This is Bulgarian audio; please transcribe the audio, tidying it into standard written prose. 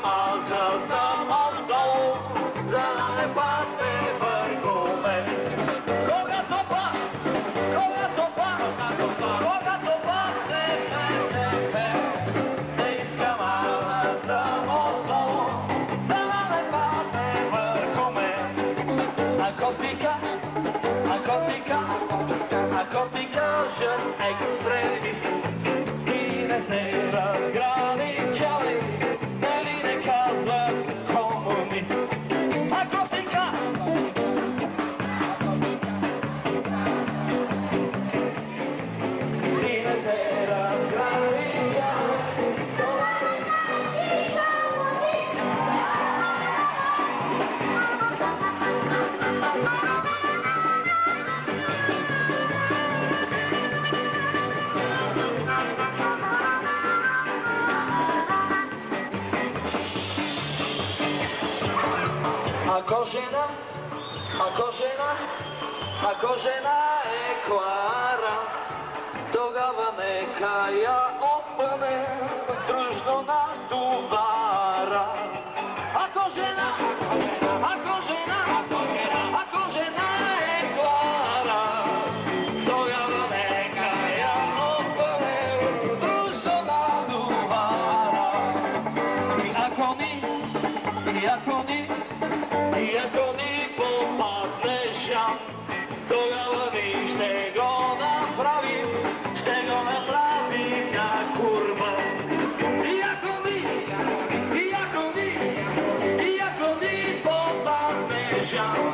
mazal sam oddołu, zalane padły wърхове. Koga to padne БСП, не искам аз съм отдолу, залане падне върхове. Ако ти кажат екстремист и не се разграничавай, дали не казват комунист. Ако ти не се разграничавай, Ако жена е Клара, тогава нека я опъне дружно на товара. Ако жена е Клара, тогава нека я опъне дружно на товара. И ако ни попадне Жан, тогава ми ще го направим на курбан. И ако ни попадне Жан,